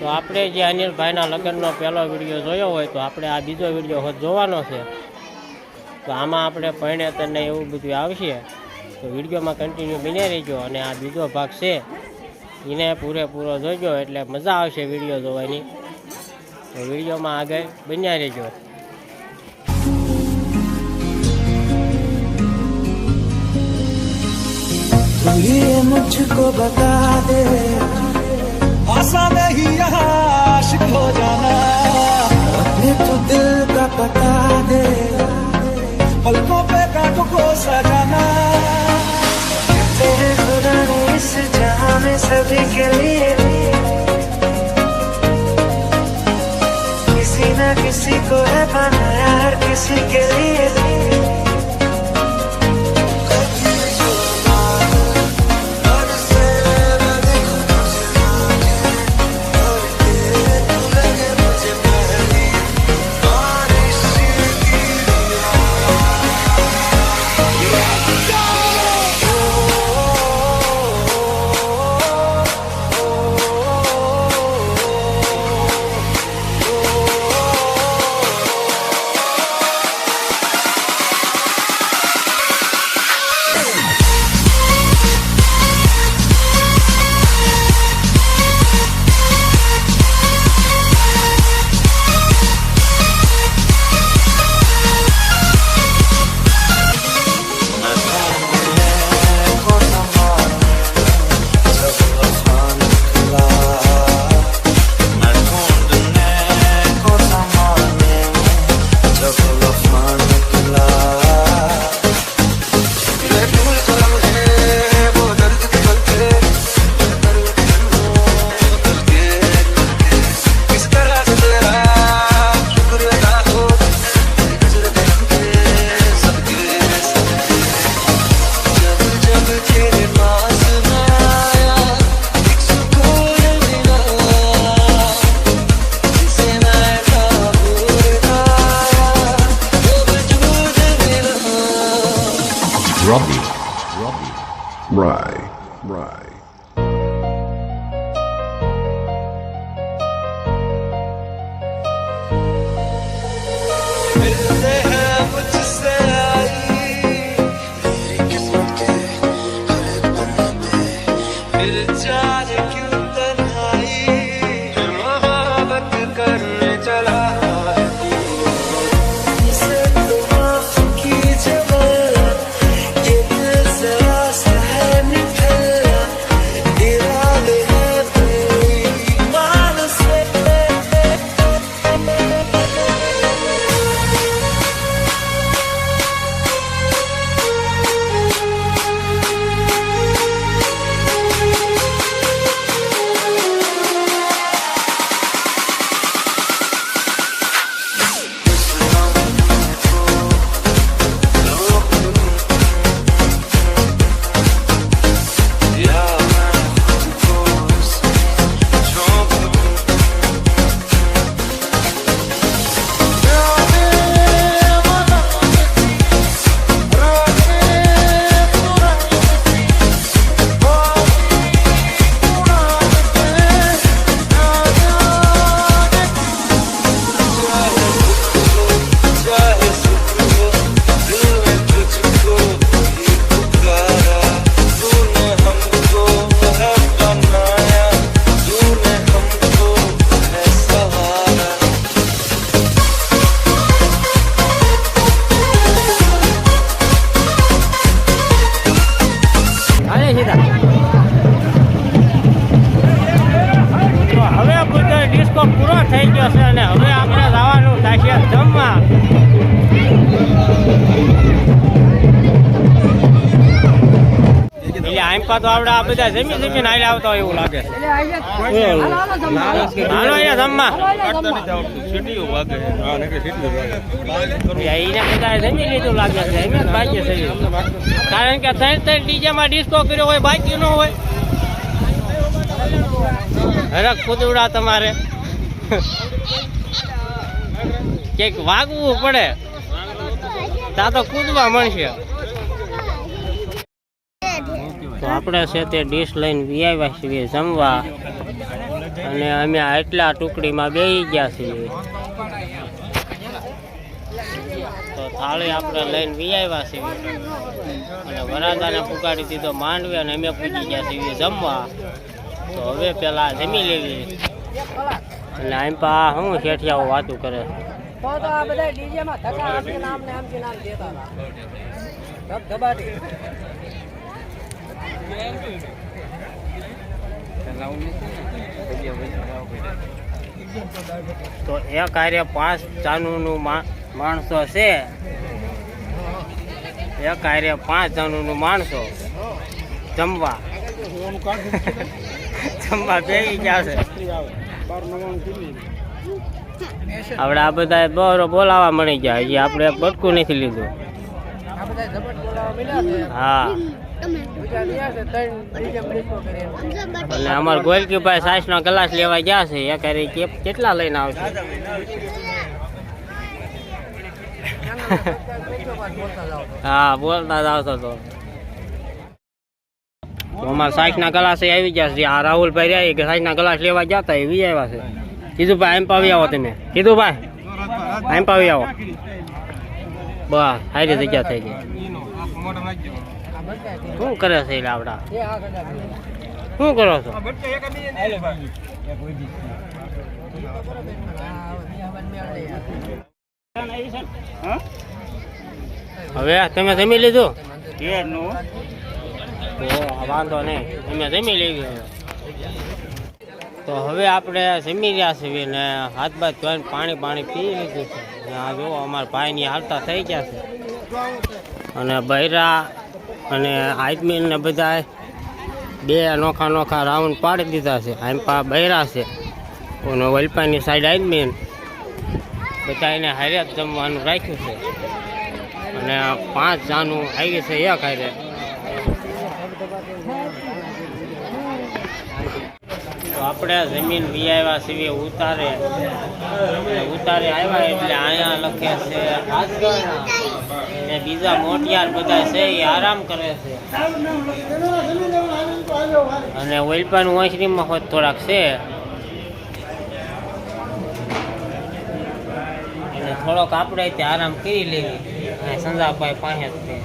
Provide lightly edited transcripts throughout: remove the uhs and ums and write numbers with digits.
તો આપણે જે અનિલભાઈના લગ્નનો પહેલો વિડીયો જોયો હોય તો આપણે આ બીજો વિડીયો જોવાનો છે. તો આમાં આપણે પરિણેતરને એવું બધું આવશે. તો વિડીયોમાં કન્ટિન્યુ બની રહેજો અને આ બીજો ભાગ છે એને પૂરેપૂરો જોજો એટલે મજા આવશે વિડીયો જોવાની. તો વિડીયોમાં આગળ બન્યા રહેજો. ये मुझको बता दे आसान नहीं यहाँ आशिक हो जाना अपने तो दिल का बता दे पलकों पे कांटों को सजाना तेरे खुदा ने इस जहां में सभी के लिए किसी न किसी को है बनाया हर किसी के लिए Right. मिलते हैं मुझसे आई मेरी किस्मत के हर एक पन्ने पे फिर जाने क्यों तन्हाई फिर मोहब्बत करने चला इसे तो माफ कीजिए ये दिल से रास्ता है निकला इरादे हैं बेईमान से ડિસ્કો પૂરો થઈ ગયો છે અને હવે આપણે જવાનું થશે જમવા. એટલે આમ પા તો આપણે આ બધા જમીને હાલે આવતા હોય એવું લાગે છે. હાલો અહીંયા જમવા એને બધા જમી લીધું લાગે છે. એમ જ ભાગ્ય છે કારણ કે 3 ડીજેમાં ડિસ્કો કર્યો હોય બાકી ન હોય. હરક કૂદડા તમારે કંઈક વાગવું પડે ત્યાં તો કૂદવા મળશે. તો આપણે છે તે ડીશ લઈને આવ્યા છીએ જમવા અને અમે આટલા ટુકડીમાં બેસી ગયા છીએ. તો થાળી આપણે લઈને વી આવ્યા છીએ અને વરાદાને પુગાડી દીધો માંડવે અને અમે પૂછી ગયા છીએ જમવા. તો હવે પેલા જમી લેવી. અને આમ પા શું શેઠિયાઓ વાતું કરે. તો એ કાર્ય 5 જાનુનું માણસો છે. એ કાર્ય 5 જાનુનું માણસો જમવા બેસી ગયા છે. આપણે આ બધા બરો બોલાવા મળી ગયા. હજી આપણે બટકું નથી લીધું. હા અને અમારા ગોલકીભાઈ સાસનો ગ્લાસ લેવા ગયા છે. એ કરી કેટલા લઈને આવશે? હા બોલતા જ આવતો તો. અમારા સાસના ગ્લાસ આવી ગયા છે. આ રાહુલભાઈ રહ્યા કે સાસના ગ્લાસ લેવા ગયા હતા એ વી આવ્યા છે. કીધું ભાઈ એમ પાવી આવો તમે. કીધું ભાઈ એમ પાવી આવો. બસ સારી જગ્યા થઈ ગઈ. શું કરે છે લાવડા? શું કરો છો? હવે તમે જમી લીધું? વાંધો નહીં, અમે જમી લેવી. તો હવે આપણે જમી રહ્યા છીએ ને હાથ બાથ ધોઈને પાણી પી લીધું છે. આ જો અમારા ભાઈની હાલતા થઈ ગયા છે. અને બૈરા અને આદમીન ને બધા 2 નોખા રાઉન્ડ પાડી દીધા છે. આમ પા બૈરા છે અને વલપાની સાઈડ આદમીન બધા એને હારે જમવાનું રાખ્યું છે. અને 5 જાનું આવી છે એક હારે. તો આપણે જમીન વી આવ્યા છીએ ઉતારે આવ્યા એટલે અહીંયા લખે છે ને બીજા મોટિયાર બધા છે એ આરામ કરે છે. અને ઓલપાનું ઓસરીમાં હોત થોડાક છે એટલે થોડોક આપણે ત્યાં આરામ કરી લેવી. સંજાભાઈ પાસે જ છે.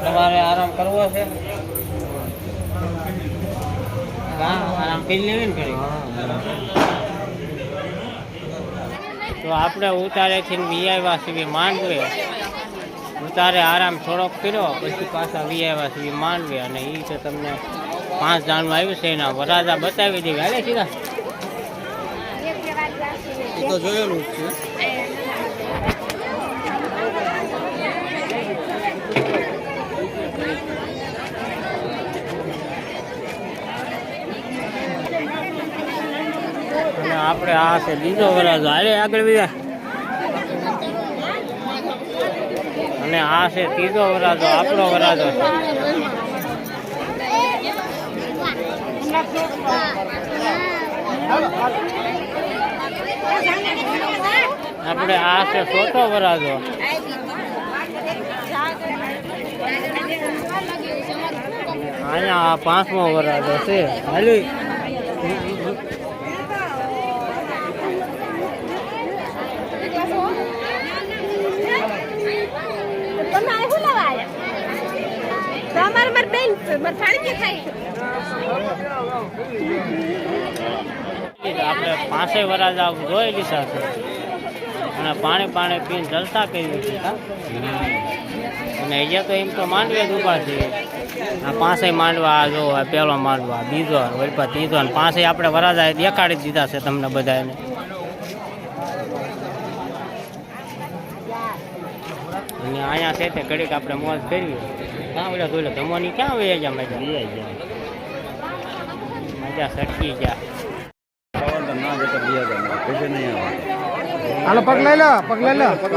તમારે આરામ કરવો છે? આરામ કરી લેવી ને કરી. તો આપણે ઉતારેથી વી આવ્યા છીએ માંડવે. ઉતારે આરામ થોડોક કર્યો પછી પાછા વી આવ્યા છીએ માંડવે. અને એ તો તમને 5 જાણવા આવ્યું છે એના વરાજા બતાવી દેવી. હાલે સીધા તો જોયેલું જ છે. અને આપણે આ છે બીજો વરાજો. હાલે આગળ બીજા. અને આ છે ત્રીજો વરાજો, આપણો વરાજો છે. આપણે આ છે ચોથો વરાજો. અહીંયા 5મો વરાજો છે. હાલી આપણે 5 વરાજા જોઈ લીધા છે. અને પાણી પીને જલસા કરી છે. અને અહીંયા તો એમ તો માંડવે જ ઊભા છે. આ 5 માંડવા જો પેલો માંડવા, બીજો વલપા ત્રીજો અને 5 આપણે વરાજા દેખાડી દીધા છે તમને બધાને. અને અહીંયા છે તે ઘડીક આપણે મોજ કરવી. ક્યાં બધા જોઈ લો જમવાની ક્યાં વહી ગયા મજા સટકી ગયા.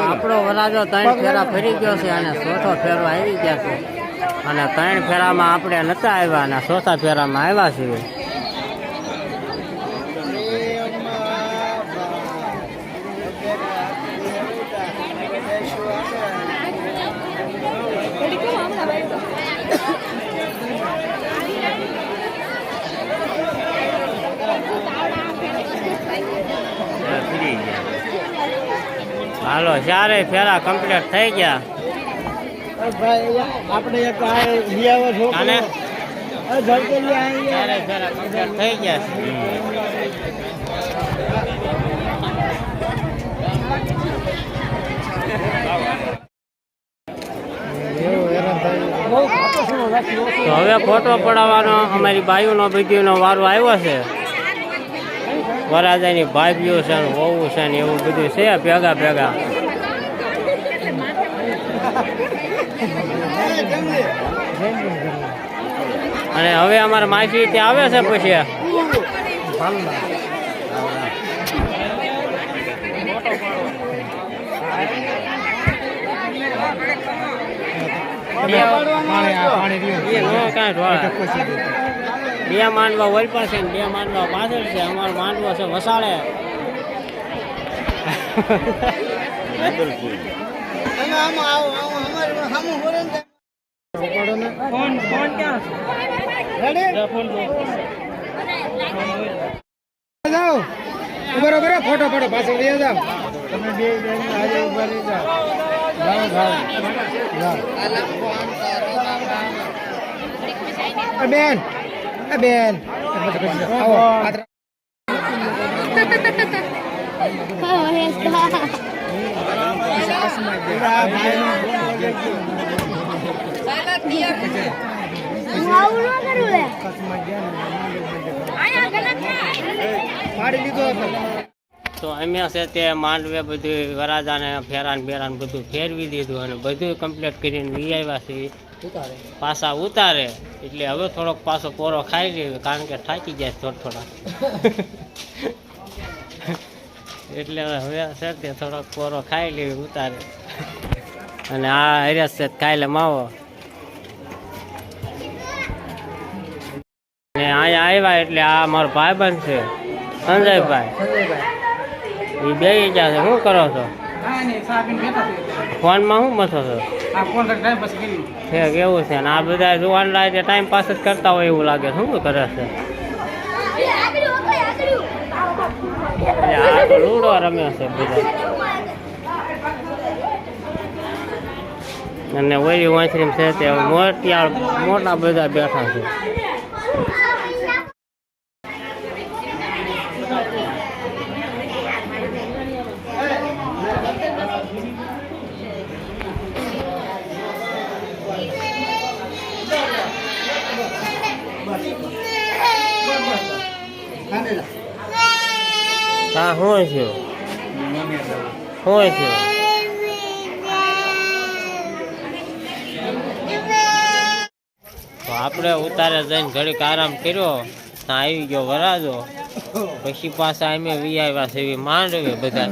આપણો વરાજો 3 ફેરા ફરી ગયો છે અને 4થો ફેરો આવી ગયા છે. અને 3 ફેરામાં આપણે નતા આવ્યા અને 4થા ફેરામાં આવ્યા છીએ. હાલો ચારે ફેરા કમ્પ્લીટ થઈ ગયા. આપણે એક લીયાવો છોકરો અને જલ્દી લઈ આવી ચારે ફેરા કમ્પ્લીટ થઈ ગયા છે. તો હવે ફોટો પડાવવાનો અમારી બાયુનો બીજીનો વારો આવ્યો છે. વરાજાની ભાભીઓ છે ને વહુ છે ને એવું બધું છે ભેગા ભેગા. અને હવે અમારા માસી ત્યાં આવે છે પછી બે માંડવા વલ પર છે ને બે માંડવા પાછળ છે. અમારો માંડવો છે વસાડે. બરોબર ફોટો પડો પાછળ લઈ જાઓ તમે બે આજે ઉભા રહી જાઓ. બેન બેન આવો તો અમે છે તે માંડવે બધું વરાજાને ફેરાન બેરાન બધું ફેરવી દીધું અને બધું કમ્પ્લીટ કરીને લઈ આવ્યા છે પાછા ઉતારે. એટલે હવે થોડોક પાછો પોરો ખાઈ લેવો કારણ કે થાકી જાય થોડા. એટલે હવે છે તે થોડોક પોરો ખાઈ લેવી ઉતારે. અને આ હરેશ છે કાલે માવો. અને અહીંયા આવ્યા એટલે આ મારો ભાઈબંધ છે સંજયભાઈ. એ બે ગયા છે. શું કરો છો? ફોનમાં શું મથો છો? એવું છે ને આ બધા જોવાનું લાગે ટાઈમ પાસ જ કરતા હોય એવું લાગે. શું કરે છે? આ તો લૂડો રમે છે બધા. અને ઓલી વાંચરી છે તે મોટા બધા બેઠા છે. હા શું છે? શું છે? તો આપણે ઉતારે જઈને ઘડીક આરામ કર્યો. ત્યાં આવી ગયો વરાજો. પછી પાછા અમે વી આવ્યા છે એવી માંડવે બધા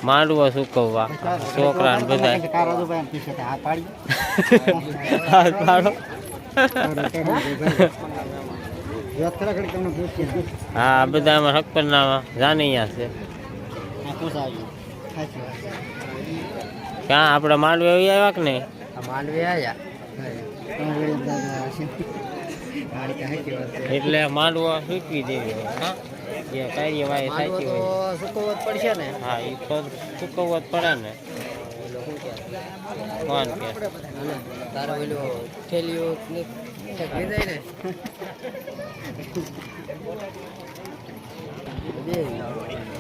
માંડવો સુકવવા છોકરા ને બધા. હાથ પાડો. હા બધા એમાં હકપરના જાનૈયા છે. ક્યાં આપણે માંડવે આવી આવ્યા કે નહીં? માંડવે આવ્યા એટલે માંડવો સૂકવી દેવી હોય. જે કાર્યવાહી સાચી હોય સુકવવો જ પડશે ને. હા એ તો ચૂકવવો જ પડે ને. કોણ કે તારો પેલો થેલીઓ ઠેકવી જાય ને.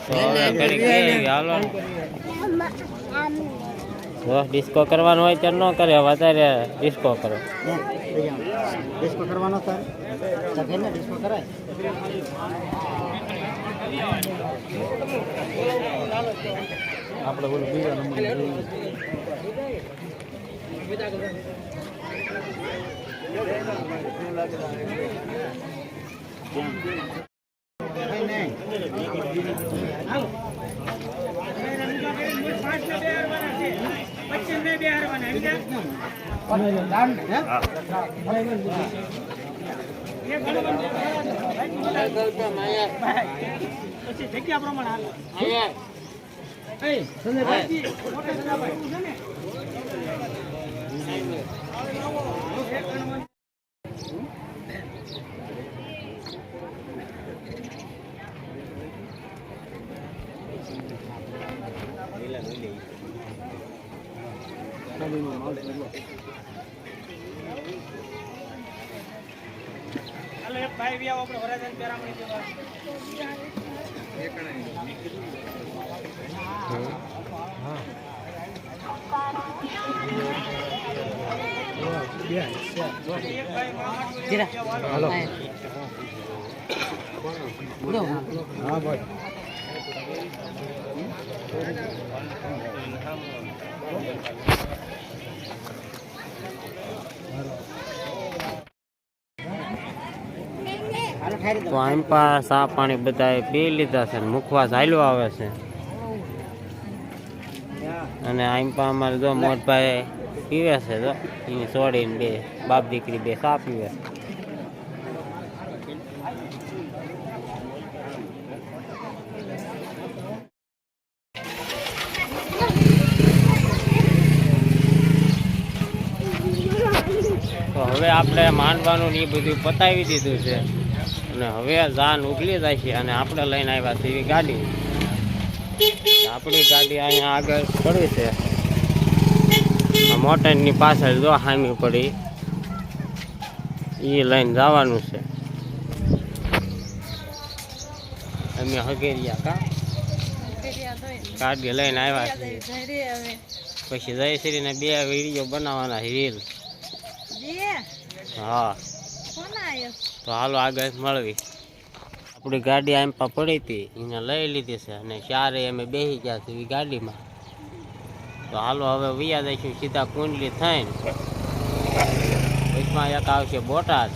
તો હવે ઘડીક બેસી હાલો. જો ડિસ્કો કરવાનો હોય ત્યારે ન કરે. વધારે ડિસ્કો કરો. ડિસ્કો કરવાનો સર સગે ને ડિસ્કો કરાય. આપણે બોલો બીજા નંબર જગ્યા પ્રમાણે હાલો હા ભાઈ તો આમ પા સા પાણી બધા પી લીધા છે, મુખવાસ હાલ્યો આવે છે. અને આમ પા અમારે જો મોટભાઈ પીવે છે, જો એની છોડીને બે બાપ દીકરી બે સા પીવે. તો હવે આપણે માંડવાનું ને એ બધું પતાવી દીધું છે અને હવે જાન ઉગલી જાય છે અને આપણે લઈને આવ્યા છે એવી ગાડી. આપણી ગાડી અહીંયા આગળ પડી છે, મોટરની પાછળ જો હામી પડી એ લઈને જવાનું છે. અમે હગેરિયા ગાડી લઈને આવ્યા છીએ. પછી જયશ્રીને 2 વિડીયો બનાવવાના રીલ. હા તો હાલો આગળ મળવી. આપણી ગાડી આમ પા પડી હતી એને લઈ લીધી છે અને 4 અમે બેસી ગયા છે એવી ગાડીમાં. તો હાલો હવે વૈયા જઈશું સીધા કુંડલી થઈને. વચમાં એક આવશે બોટાદ.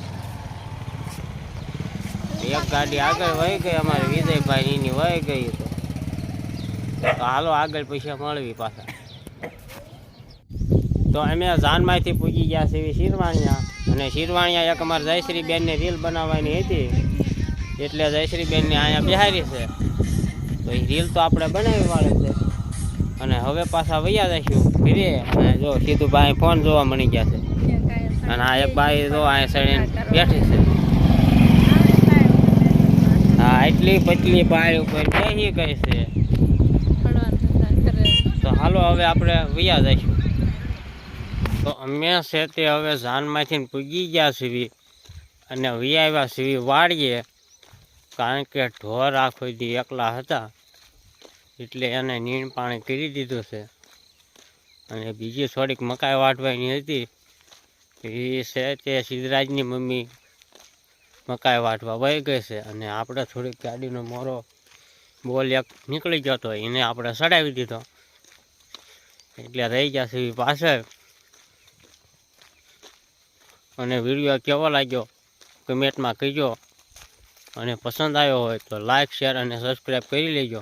એક ગાડી આગળ વહી ગઈ અમારે વિજયભાઈ એની વહી ગઈ. તો હાલો આગળ પૈસા મળવી પાછા. તો અમે જાનમાંથી પૂજી ગયા છે એવી શિરવાણિયા. અને શિરવાણિયા એક અમારે જયશ્રી બેનની રીલ બનાવવાની હતી એટલે જયશ્રી બેનને અહીંયા બિહારી છે. તો એ રીલ તો આપણે બનાવી વાળે છે. અને હવે પાછા વૈયા જઈશું ફીરે. અને જો સીધું ભાઈ ફોન જોવા મળી ગયા છે. અને આ એક બાઈ જો અહીંયા સડીને બેઠી છે. હા એટલી પતલી બાઈ ઉપર બેસી ગઈ છે. તો હાલો હવે આપણે વૈયા જઈશું. તો અમે છે તે હવે જાનમાંથી પૂગી ગયા છીએ અને વ્યાવ્યા છીએ વાળીએ. કારણ કે ઢોર આખો દી એકલા હતા એટલે એને નીણ પાણી કરી દીધું છે. અને બીજી થોડીક મકાઈ વાટવાની હતી એ છે તે સિદ્ધરાજની મમ્મી મકાઈ વાટવા વહી ગઈ છે. અને આપણે થોડીક ગાડીનો મોરો બોલ એક નીકળી ગયો હતો એને આપણે ચડાવી દીધો એટલે રહી ગયા છે પાછળ. અને વિડીયો કેવો લાગ્યો કમેન્ટમાં કહેજો. અને પસંદ આવ્યો હોય તો લાઈક શેર અને સબસ્ક્રાઈબ કરી લેજો.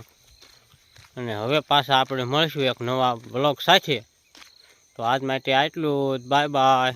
અને હવે પાછા આપણે મળશું એક નવા બ્લોગ સાથે. તો આજ માટે આટલું જ. Bye bye.